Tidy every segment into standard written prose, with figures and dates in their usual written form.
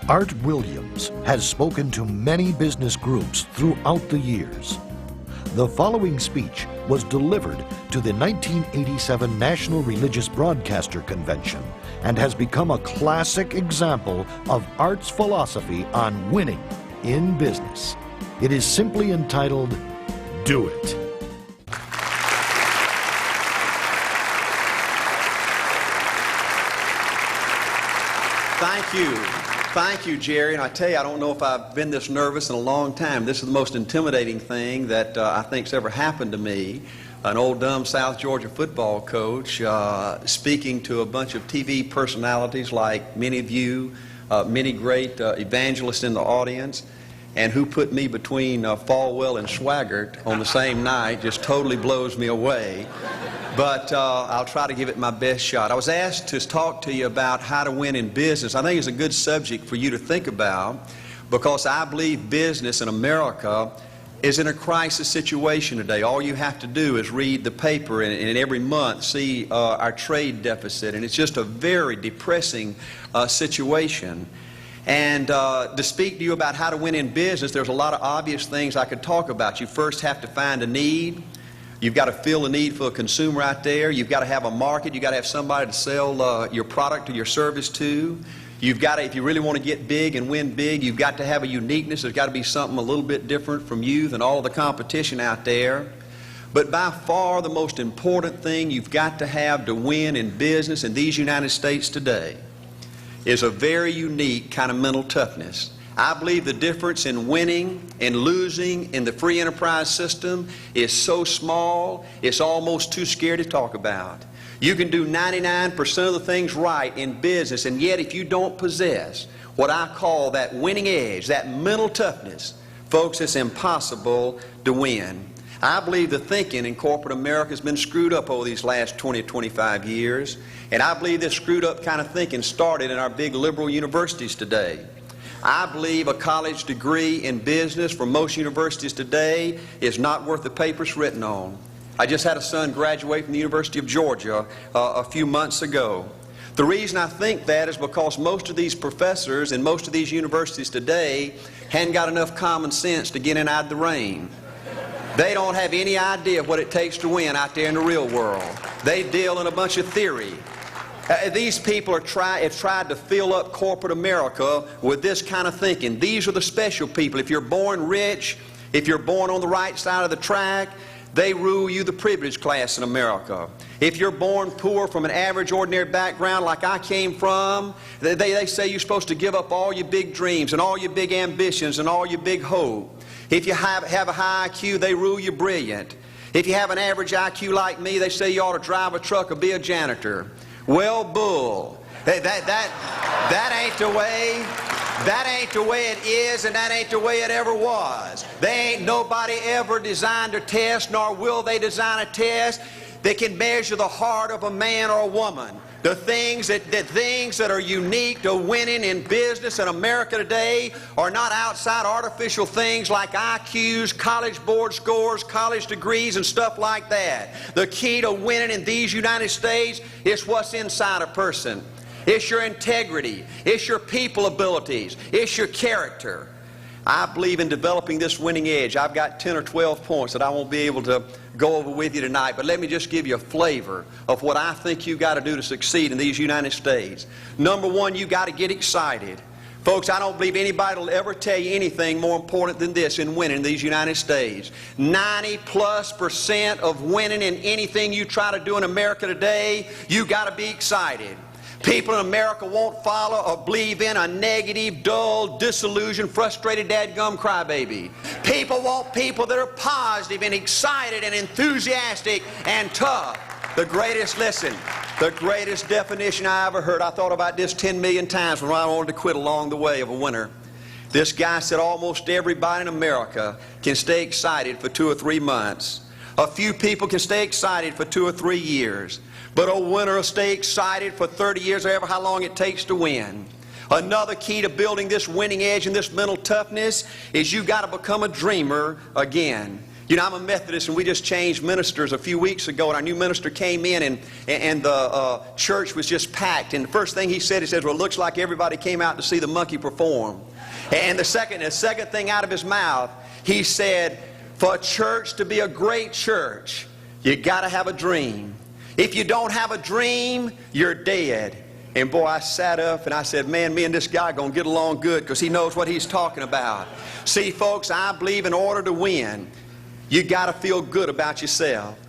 Art Williams has spoken to many business groups throughout the years. The following speech was delivered to the 1987 National Religious Broadcaster Convention and has become a classic example of Art's philosophy on winning in business. It is simply entitled, "Do It." Thank you. Thank you, Jerry. And I tell you, I don't know if I've been this nervous in a long time. This is the most intimidating thing that I think's ever happened to me. An old dumb South Georgia football coach speaking to a bunch of TV personalities like many of you, many great evangelists in the audience, and who put me between Falwell and Swaggart on the same night just totally blows me away. But I'll try to give it my best shot. I was asked to talk to you about how to win in business. I think it's a good subject for you to think about because I believe business in America is in a crisis situation today. All you have to do is read the paper and every month see our trade deficit, and it's just a very depressing situation. And to speak to you about how to win in business, there's a lot of obvious things I could talk about. You first have to find a need. You've got to fill the need for a consumer out there. You've got to have a market. You've got to have somebody to sell your product or your service to. You've got to, if you really want to get big and win big, you've got to have a uniqueness. There's got to be something a little bit different from you than all the competition out there. But by far the most important thing you've got to have to win in business in these United States today is a very unique kind of mental toughness. I believe the difference in winning and losing in the free enterprise system is so small, it's almost too scary to talk about. You can do 99% of the things right in business, and yet if you don't possess what I call that winning edge, that mental toughness, folks, it's impossible to win. I believe the thinking in corporate America has been screwed up over these last 20 or 25 years, and I believe this screwed up kind of thinking started in our big liberal universities today. I believe a college degree in business for most universities today is not worth the paper it's written on. I just had a son graduate from the University of Georgia a few months ago. The reason I think that is because most of these professors in most of these universities today hadn't got enough common sense to get in out of the rain. They don't have any idea of what it takes to win out there in the real world. They deal in a bunch of theory. These people have tried to fill up corporate America with this kind of thinking. These are the special people. If you're born rich, if you're born on the right side of the track, they rule you, the privileged class in America. If you're born poor from an average, ordinary background like I came from, they say you're supposed to give up all your big dreams and all your big ambitions and all your big hope. If you have a high IQ, they rule you brilliant. If you have an average IQ like me, they say you ought to drive a truck or be a janitor. Well, bull. That ain't the way. That ain't the way it is, and that ain't the way it ever was. They ain't nobody ever designed a test, nor will they design a test that can measure the heart of a man or a woman. The things that are unique to winning in business in America today are not outside artificial things like IQs, college board scores, college degrees, and stuff like that. The key to winning in these United States is what's inside a person. It's your integrity. It's your people abilities. It's your character. I believe in developing this winning edge. I've got 10 or 12 points that I won't be able to go over with you tonight, but let me just give you a flavor of what I think you've got to do to succeed in these United States. Number one, you've got to get excited. Folks, I don't believe anybody will ever tell you anything more important than this in winning in these United States. 90+% of winning in anything you try to do in America today, you've got to be excited. People in America won't follow or believe in a negative, dull, disillusioned, frustrated, dadgum crybaby. People want people that are positive and excited and enthusiastic and tough. The greatest definition I ever heard, I thought about this 10 million times when I wanted to quit along the way of a winner. This guy said almost everybody in America can stay excited for 2 or 3 months. A few people can stay excited for 2 or 3 years. But a winner will stay excited for 30 years or ever how long it takes to win. Another key to building this winning edge and this mental toughness is you've got to become a dreamer again. You know, I'm a Methodist, and we just changed ministers a few weeks ago, and our new minister came in, and the church was just packed. And the first thing he said, well, it looks like everybody came out to see the monkey perform. And the second thing out of his mouth, he said, for a church to be a great church, you got to have a dream. If you don't have a dream, you're dead. And boy, I sat up and I said, man, me and this guy are going to get along good because he knows what he's talking about. See, folks, I believe in order to win, you got to feel good about yourself.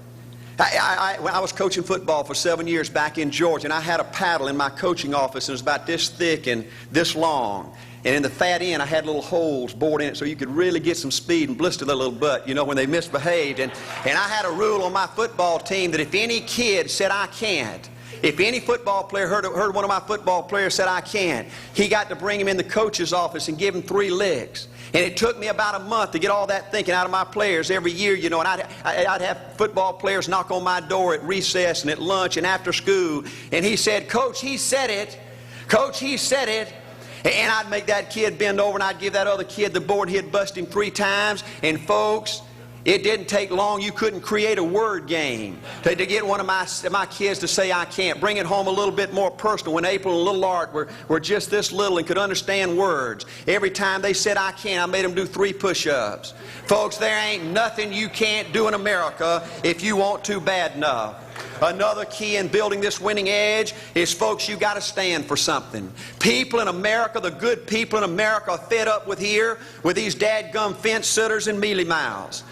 When I was coaching football for 7 years back in Georgia, and I had a paddle in my coaching office, and it was about this thick and this long. And in the fat end, I had little holes bored in it so you could really get some speed and blister their little butt, you know, when they misbehaved. And I had a rule on my football team that if any kid said, I can't, if any football player heard one of my football players said, I can't, he got to bring him in the coach's office and give him 3 licks. And it took me about a month to get all that thinking out of my players every year, you know. And I'd have football players knock on my door at recess and at lunch and after school. And he said, Coach, he said it. Coach, he said it. And I'd make that kid bend over and I'd give that other kid the board. He'd bust him 3 times. And folks, it didn't take long. You couldn't create a word game to get one of my kids to say I can't. Bring it home a little bit more personal. When April and little Art were just this little and could understand words, every time they said I can't, I made them do 3 push-ups. Folks, there ain't nothing you can't do in America if you want to bad enough. Another key in building this winning edge is, folks, you got to stand for something. People in America, the good people in America, are fed up with these dadgum fence sitters and mealy mouths.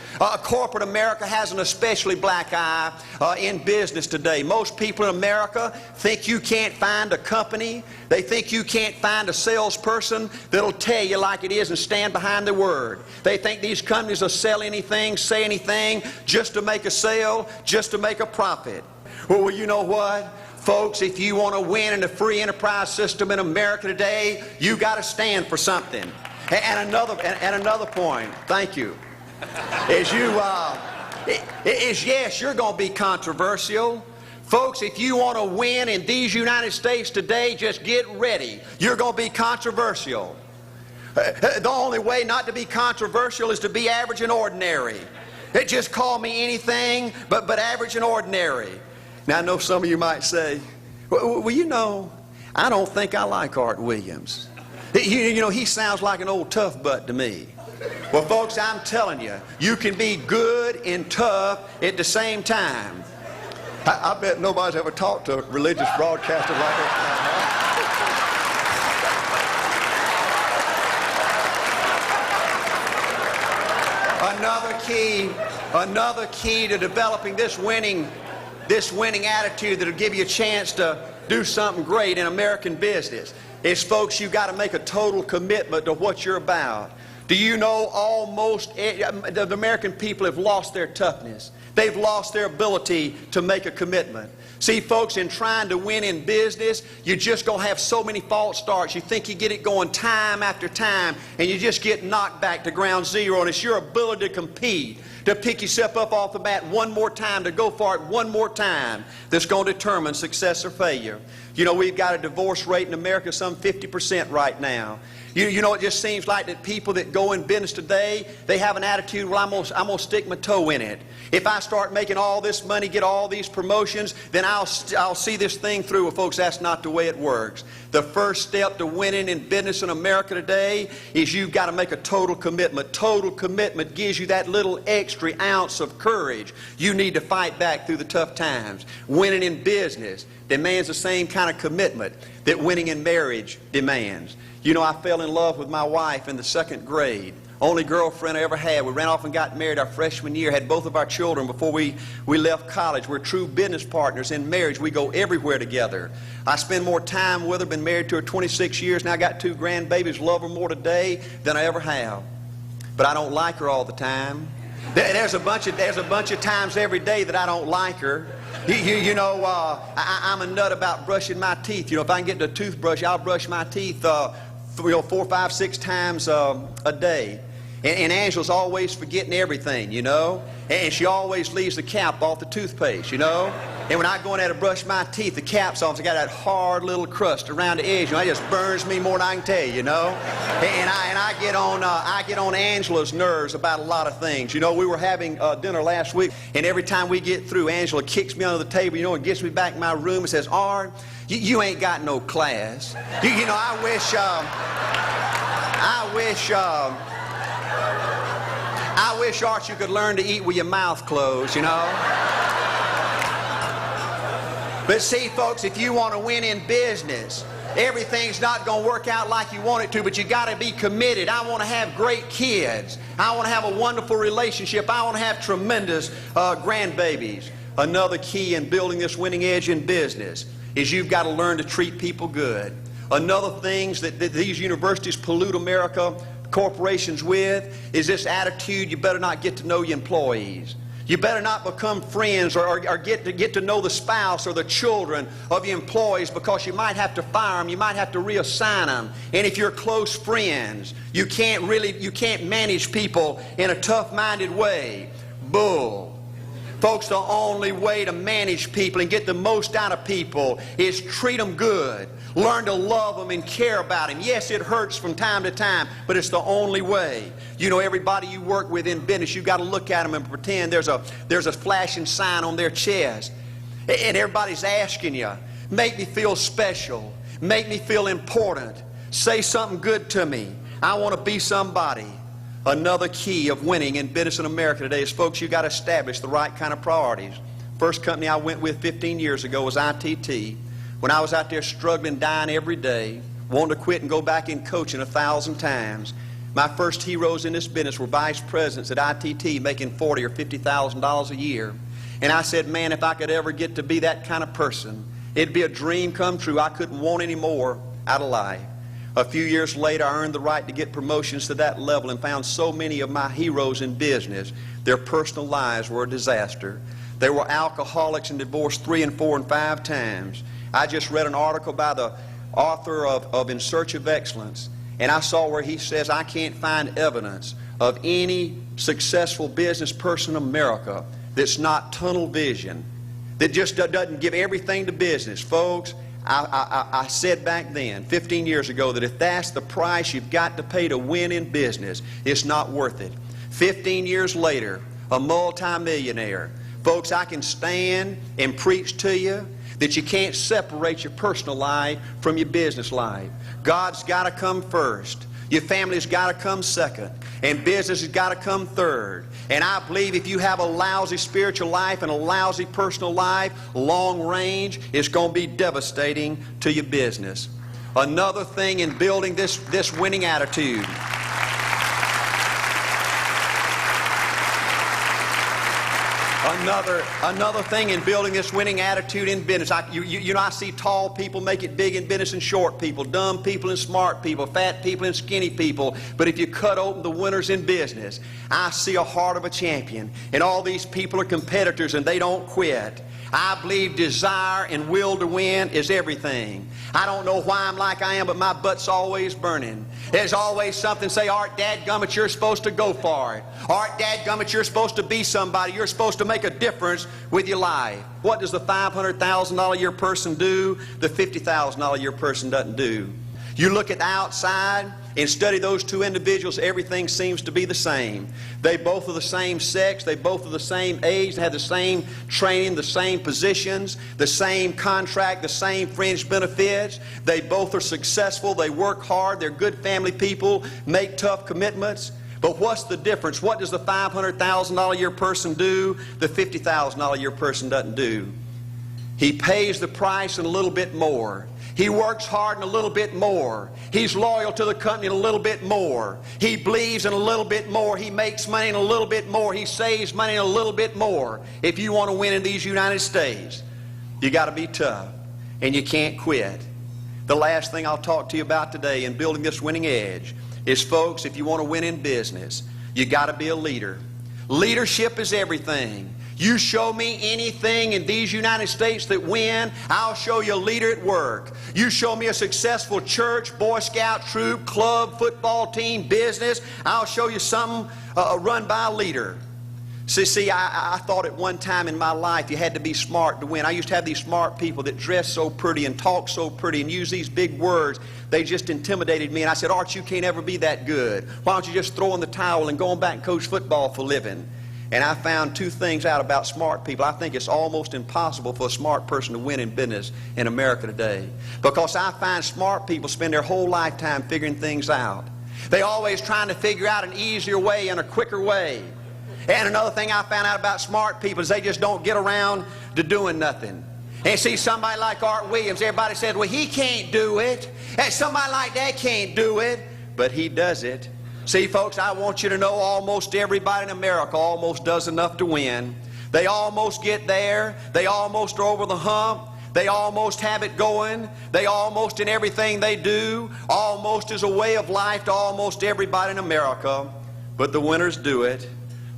Corporate America has an especially black eye in business today. Most people in America think you can't find a company. They think you can't find a salesperson that'll tell you like it is and stand behind their word. They think these companies will sell anything, say anything, just to make a sale, just to make a profit. Well, you know what? Folks, if you want to win in the free enterprise system in America today, you got to stand for something. And another point, thank you, is yes, you're going to be controversial. Folks, if you want to win in these United States today, just get ready. You're going to be controversial. The only way not to be controversial is to be average and ordinary. Just call me anything but average and ordinary. Now, I know some of you might say, well, you know, I don't think I like Art Williams. You know, he sounds like an old tough butt to me. Well, folks, I'm telling you, you can be good and tough at the same time. I bet nobody's ever talked to a religious broadcaster like that. Another key to developing this winning attitude that'll give you a chance to do something great in American business is, folks, you got to make a total commitment to what you're about. Do you know the American people have lost their toughness? They've lost their ability to make a commitment. See, folks, in trying to win in business, you're just going to have so many false starts. You think you get it going time after time, and you just get knocked back to ground zero. And it's your ability to compete, to pick yourself up off the mat one more time, to go for it one more time, that's going to determine success or failure. You know, we've got a divorce rate in America some 50% right now. You know, it just seems like that people that go in business today, they have an attitude, well, I'm going to stick my toe in it. If I start making all this money, get all these promotions, then I'll see this thing through. Well, folks, that's not the way it works. The first step to winning in business in America today is you've got to make a total commitment. Total commitment gives you that little extra ounce of courage you need to fight back through the tough times. Winning in business demands the same kind of commitment that winning in marriage demands. You know, I fell in love with my wife in the 2nd grade. Only girlfriend I ever had. We ran off and got married our freshman year, had both of our children before we left college. We're true business partners in marriage. We go everywhere together. I spend more time with her, been married to her 26 years, now I got 2 grandbabies, love her more today than I ever have. But I don't like her all the time. There's a bunch of times every day that I don't like her. You know, I'm a nut about brushing my teeth. You know, if I can get the toothbrush, I'll brush my teeth 4, 5, 6 times a day. And Angela's always forgetting everything, you know. And she always leaves the cap off the toothpaste, you know. And when I go in there to brush my teeth, the cap's off. It's got that hard little crust around the edge. You know, it just burns me more than I can tell you, you know. And I get on Angela's nerves about a lot of things. You know, we were having dinner last week, and every time we get through, Angela kicks me under the table, you know, and gets me back in my room and says, "Art, you ain't got no class." You know, I wish, Art, you could learn to eat with your mouth closed, you know. But see, folks, if you want to win in business, everything's not going to work out like you want it to, but you got to be committed. I want to have great kids. I want to have a wonderful relationship. I want to have tremendous grandbabies. Another key in building this winning edge in business is you've got to learn to treat people good. Another thing that these universities pollute America corporations with is this attitude: you better not get to know your employees. You better not become friends or get to know the spouse or the children of your employees, because you might have to fire them, you might have to reassign them. And if you're close friends, you can't manage people in a tough-minded way. Bull. Folks, the only way to manage people and get the most out of people is treat them good. Learn to love them and care about them. Yes, it hurts from time to time, but it's the only way. You know, everybody you work with in business, you've got to look at them and pretend there's a flashing sign on their chest. And everybody's asking you, make me feel special. Make me feel important. Say something good to me. I want to be somebody. Another key of winning in business in America today is, folks, you've got to establish the right kind of priorities. First company I went with 15 years ago was ITT. When I was out there struggling, dying every day, wanting to quit and go back in coaching 1,000 times, my first heroes in this business were vice presidents at ITT making $40,000 or $50,000 a year. And I said, man, if I could ever get to be that kind of person, it'd be a dream come true. I couldn't want any more out of life. A few years later, I earned the right to get promotions to that level and found so many of my heroes in business, their personal lives were a disaster. They were alcoholics and divorced 3 and 4 and 5 times. I just read an article by the author of In Search of Excellence, and I saw where he says, I can't find evidence of any successful business person in America that's not tunnel vision, that just doesn't give everything to business. Folks, I said back then, 15 years ago, that if that's the price you've got to pay to win in business, it's not worth it. 15 years later, a multimillionaire. Folks, I can stand and preach to you that you can't separate your personal life from your business life. God's got to come first. Your family's got to come second. And business has got to come third. And I believe if you have a lousy spiritual life and a lousy personal life, long range, it's going to be devastating to your business. Another thing in building this winning attitude. Another thing in building this winning attitude in business. You know, I see tall people make it big in business and short people, dumb people and smart people, fat people and skinny people. But if you cut open the winners in business, I see a heart of a champion. And all these people are competitors and they don't quit. I believe desire and will to win is everything. I don't know why I'm like I am, but my butt's always burning. There's always something say, Art, dadgummit, you're supposed to go for it. Art, dadgummit, you're supposed to be somebody. You're supposed to make a difference with your life. What does the $500,000 a year person do? The $50,000 a year person doesn't do. You look at the outside and study those two individuals, everything seems to be the same. They both are the same sex, they both are the same age, they have the same training, the same positions, the same contract, the same fringe benefits. They both are successful, they work hard, they're good family people, make tough commitments. But what's the difference? What does the $500,000 a year person do? The $50,000 a year person doesn't do. He pays the price and a little bit more. He works hard and a little bit more. He's loyal to the company and a little bit more. He believes in a little bit more. He makes money and a little bit more. He saves money and a little bit more. If you want to win in these United States, you got to be tough and you can't quit. The last thing I'll talk to you about today in building this winning edge is, folks, if you want to win in business, you got to be a leader. Leadership is everything. You show me anything in these United States that win, I'll show you a leader at work. You show me a successful church, Boy Scout troop, club, football team, business, I'll show you something run by a leader. See, I thought at one time in my life you had to be smart to win. I used to have these smart people that dress so pretty and talk so pretty and use these big words. They just intimidated me, and I said, Art, you can't ever be that good. Why don't you just throw in the towel and go on back and coach football for a living? And I found two things out about smart people. I think it's almost impossible for a smart person to win in business in America today. Because I find smart people spend their whole lifetime figuring things out. They're always trying to figure out an easier way and a quicker way. And another thing I found out about smart people is they just don't get around to doing nothing. And see, somebody like Art Williams, everybody said, well, he can't do it. And somebody like that can't do it. But he does it. See, folks, I want you to know almost everybody in America almost does enough to win. They almost get there. They almost are over the hump. They almost have it going. They almost, in everything they do, almost is a way of life to almost everybody in America. But the winners do it.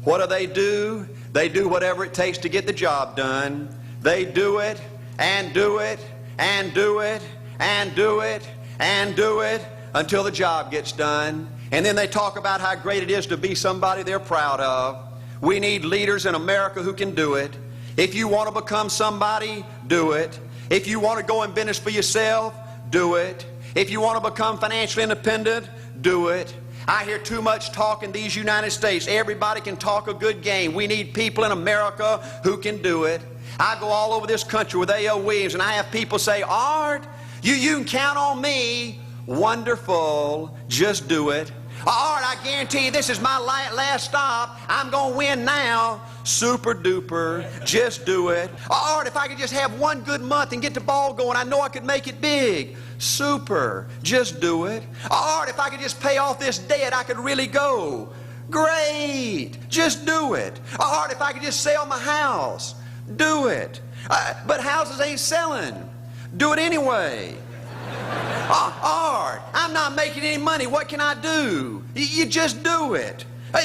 What do? They do whatever it takes to get the job done. They do it and do it and do it and do it and do it until the job gets done. And then they talk about how great it is to be somebody they're proud of. We need leaders in America who can do it. If you want to become somebody, do it. If you want to go in business for yourself, do it. If you want to become financially independent, do it. I hear too much talk in these United States. Everybody can talk a good game. We need people in America who can do it. I go all over this country with A.L. Williams, and I have people say, Art, you can count on me. Wonderful. Just do it. Art, I guarantee you this is my last stop. I'm going to win now. Super duper. Just do it. Art, if I could just have one good month and get the ball going, I know I could make it big. Super. Just do it. Art, if I could just pay off this debt, I could really go. Great. Just do it. Art, if I could just sell my house. Do it. But houses ain't selling. Do it anyway. Art, I'm not making any money. What can I do? You just do it.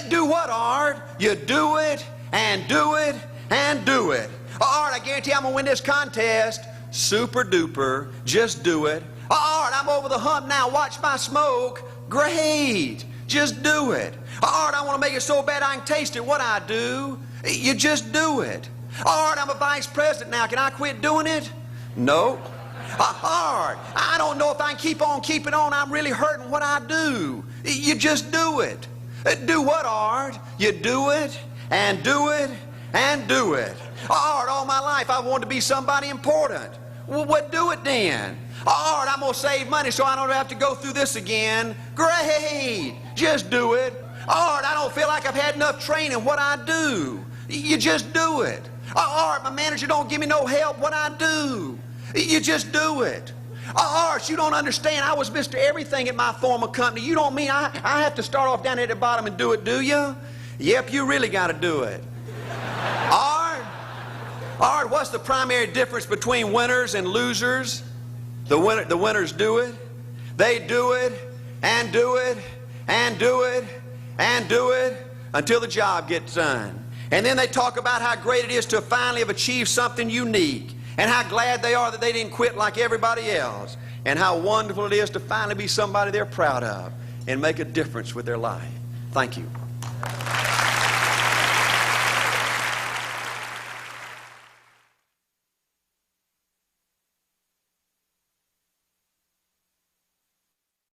Do what, Art? You do it and do it and do it. Art, I guarantee I'm going to win this contest. Super duper. Just do it. Art, I'm over the hump now. Watch my smoke. Great. Just do it. Art, I want to make it so bad I can taste it. What I do? You just do it. Art, I'm a vice president now. Can I quit doing it? No. Art, I don't know if I can keep on keeping on. I'm really hurting. What I do? You just do it. Do what, Art? You do it and do it and do it. Art, all my life I wanted to be somebody important. Well, what do it then? Art, I'm going to save money so I don't have to go through this again. Great. Just do it. Art, I don't feel like I've had enough training. What I do? You just do it. Art, my manager don't give me no help. What I do? You just do it. Art, you don't understand. I was Mr. Everything at my former company. You don't mean I have to start off down at the bottom and do it, do you? Yep, you really got to do it. Art, what's the primary difference between winners and losers? The winners do it. They do it and do it and do it and do it until the job gets done. And then they talk about how great it is to finally have achieved something unique and how glad they are that they didn't quit like everybody else and how wonderful it is to finally be somebody they're proud of and make a difference with their life. Thank you.